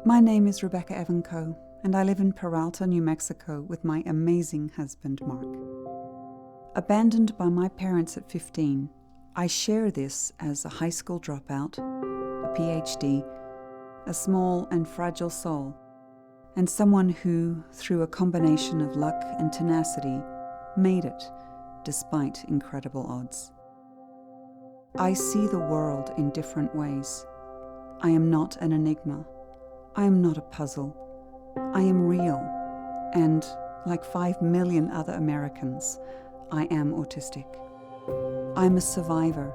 My name is Rebecca Evanco, and I live in Peralta, New Mexico with my amazing husband, Mark. Abandoned by my parents at 15, I share this as a high school dropout, a PhD, a small and fragile soul, and someone who, through a combination of luck and tenacity, made it despite incredible odds. I see the world in different ways. I am not an enigma. I am not a puzzle. I am real, and like 5 million other Americans, I am autistic. I'm a survivor,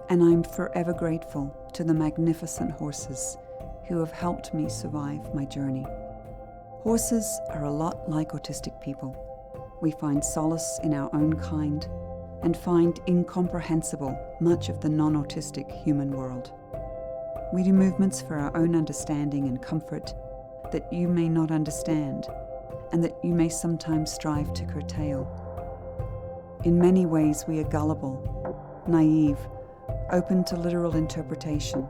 and I'm forever grateful to the magnificent horses who have helped me survive my journey. Horses are a lot like autistic people. We find solace in our own kind and find incomprehensible much of the non-autistic human world. We do movements for our own understanding and comfort that you may not understand and that you may sometimes strive to curtail. In many ways, we are gullible, naive, open to literal interpretation.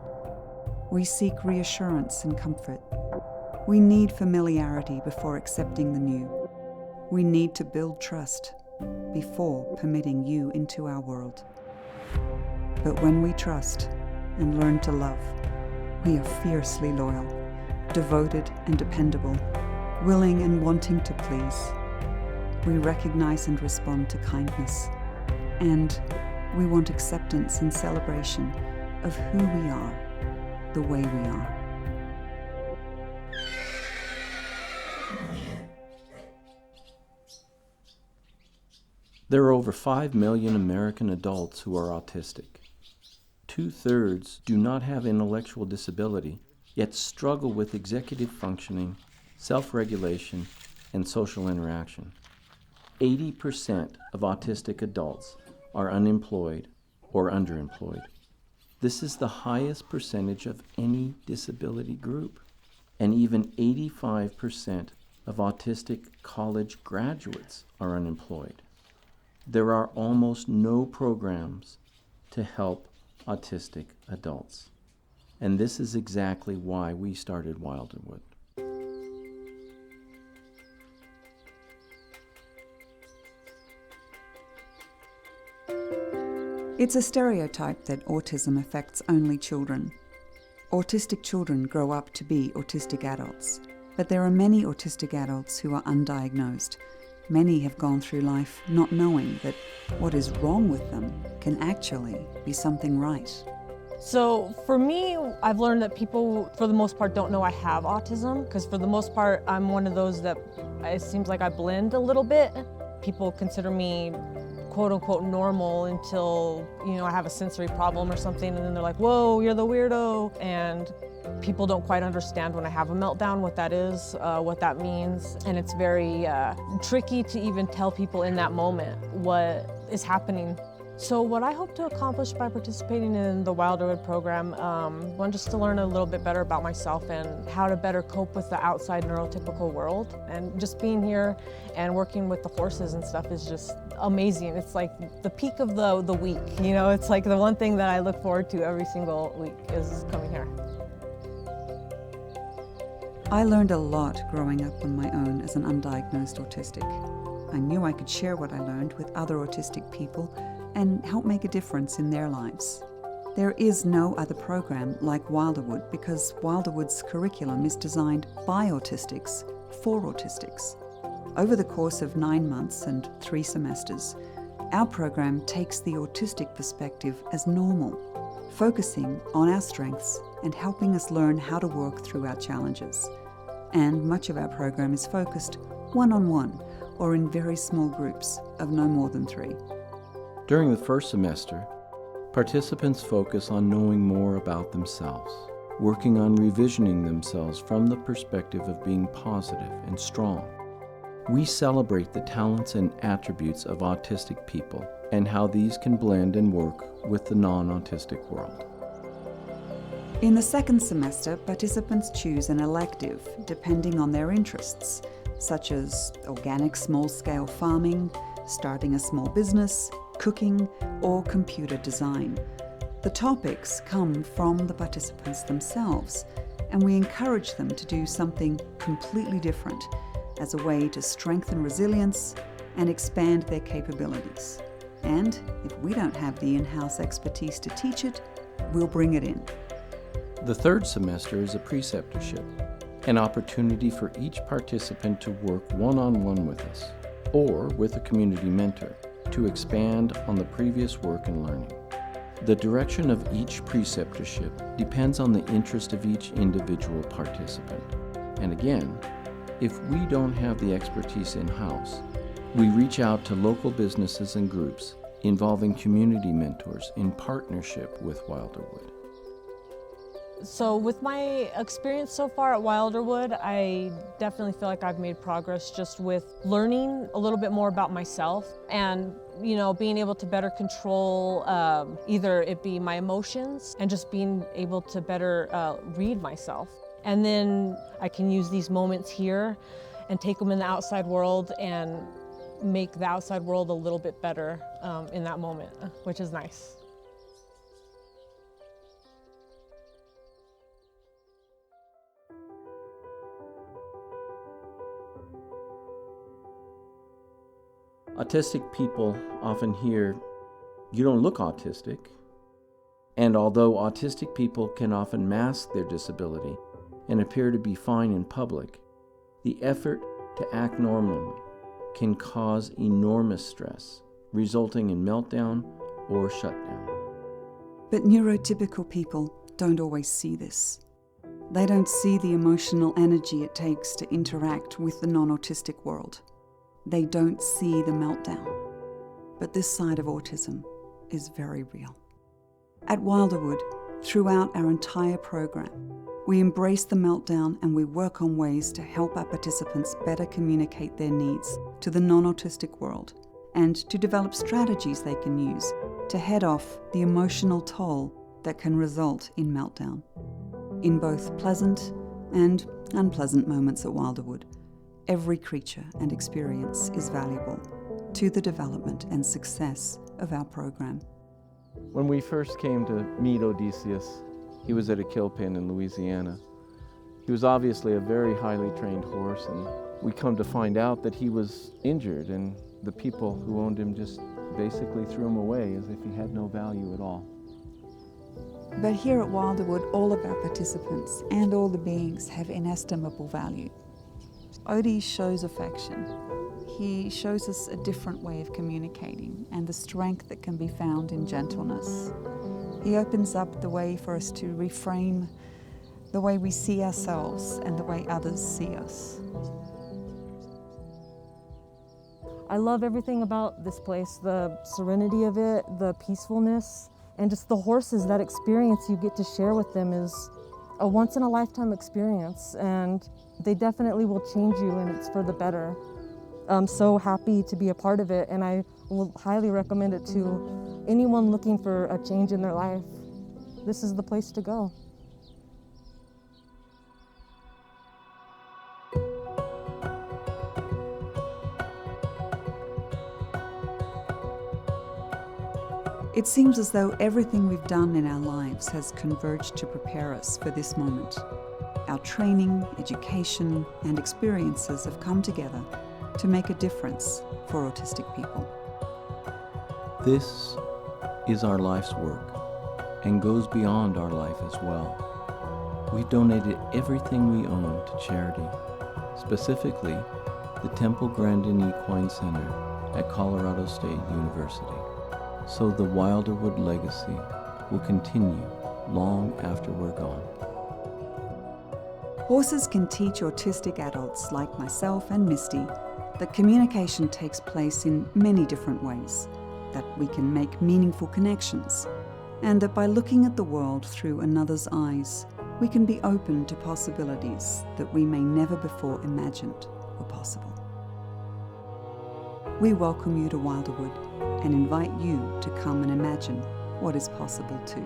We seek reassurance and comfort. We need familiarity before accepting the new. We need to build trust before permitting you into our world. But when we trust and learn to love, we are fiercely loyal, devoted and dependable, willing and wanting to please. We recognize and respond to kindness, and we want acceptance and celebration of who we are, the way we are. There are over 5 million American adults who are autistic. 2/3 do not have intellectual disability, yet struggle with executive functioning, self-regulation, and social interaction. 80% of autistic adults are unemployed or underemployed. This is the highest percentage of any disability group, and even 85% of autistic college graduates are unemployed. There are almost no programs to help autistic adults. And this is exactly why we started Wilderwood. It's a stereotype that autism affects only children. Autistic children grow up to be autistic adults, but there are many autistic adults who are undiagnosed. Many have gone through life not knowing that what is wrong with them can actually be something right. So for me, I've learned that people, for the most part, don't know I have autism, because for the most part, I'm one of those that it seems like I blend a little bit. People consider me quote unquote normal until, I have a sensory problem or something, and then they're like, whoa, you're the weirdo. And people don't quite understand when I have a meltdown what that is, what that means. And it's very tricky to even tell people in that moment what is happening. So what I hope to accomplish by participating in the Wilderwood program, one, just to learn a little bit better about myself and how to better cope with the outside neurotypical world. And just being here and working with the horses and stuff is just amazing. It's like the peak of the week, It's like the one thing that I look forward to every single week is coming here. I learned a lot growing up on my own as an undiagnosed autistic. I knew I could share what I learned with other autistic people and help make a difference in their lives. There is no other program like Wilderwood because Wilderwood's curriculum is designed by autistics for autistics. Over the course of 9 months and 3 semesters, our program takes the autistic perspective as normal, focusing on our strengths and helping us learn how to work through our challenges. And much of our program is focused one-on-one or in very small groups of no more than 3. During the first semester, participants focus on knowing more about themselves, working on revisioning themselves from the perspective of being positive and strong. We celebrate the talents and attributes of autistic people and how these can blend and work with the non-autistic world. In the second semester, participants choose an elective depending on their interests, such as organic small-scale farming, starting a small business, cooking, or computer design. The topics come from the participants themselves, and we encourage them to do something completely different as a way to strengthen resilience and expand their capabilities. And if we don't have the in-house expertise to teach it, we'll bring it in. The third semester is a preceptorship, an opportunity for each participant to work one-on-one with us, or with a community mentor, to expand on the previous work and learning. The direction of each preceptorship depends on the interest of each individual participant. And again, if we don't have the expertise in-house, we reach out to local businesses and groups involving community mentors in partnership with Wilderwood. So with my experience so far at Wilderwood, I definitely feel like I've made progress just with learning a little bit more about myself and, being able to better control either it be my emotions and just being able to better read myself. And then I can use these moments here and take them in the outside world and make the outside world a little bit better in that moment, which is nice. Autistic people often hear, "You don't look autistic." And although autistic people can often mask their disability and appear to be fine in public, the effort to act normally can cause enormous stress, resulting in meltdown or shutdown. But neurotypical people don't always see this. They don't see the emotional energy it takes to interact with the non-autistic world. They don't see the meltdown. But this side of autism is very real. At Wilderwood, throughout our entire program, we embrace the meltdown and we work on ways to help our participants better communicate their needs to the non-autistic world and to develop strategies they can use to head off the emotional toll that can result in meltdown. In both pleasant and unpleasant moments at Wilderwood, every creature and experience is valuable to the development and success of our program. When we first came to meet Odysseus, he was at a kill pen in Louisiana. He was obviously a very highly trained horse, and we come to find out that he was injured, and the people who owned him just basically threw him away as if he had no value at all. But here at Wilderwood, all of our participants and all the beings have inestimable value. Odie shows affection. He shows us a different way of communicating and the strength that can be found in gentleness. He opens up the way for us to reframe the way we see ourselves and the way others see us. I love everything about this place, the serenity of it, the peacefulness, and just the horses. That experience you get to share with them is a once-in-a-lifetime experience, and they definitely will change you, and it's for the better. I'm so happy to be a part of it, and I will highly recommend it to anyone looking for a change in their life. This is the place to go. It seems as though everything we've done in our lives has converged to prepare us for this moment. Our training, education, and experiences have come together to make a difference for autistic people. This is our life's work and goes beyond our life as well. We've donated everything we own to charity, specifically the Temple Grandin Equine Center at Colorado State University. So the Wilderwood legacy will continue long after we're gone. Horses can teach autistic adults like myself and Misty that communication takes place in many different ways, that we can make meaningful connections, and that by looking at the world through another's eyes, we can be open to possibilities that we may never before imagined were possible. We welcome you to Wilderwood and invite you to come and imagine what is possible too.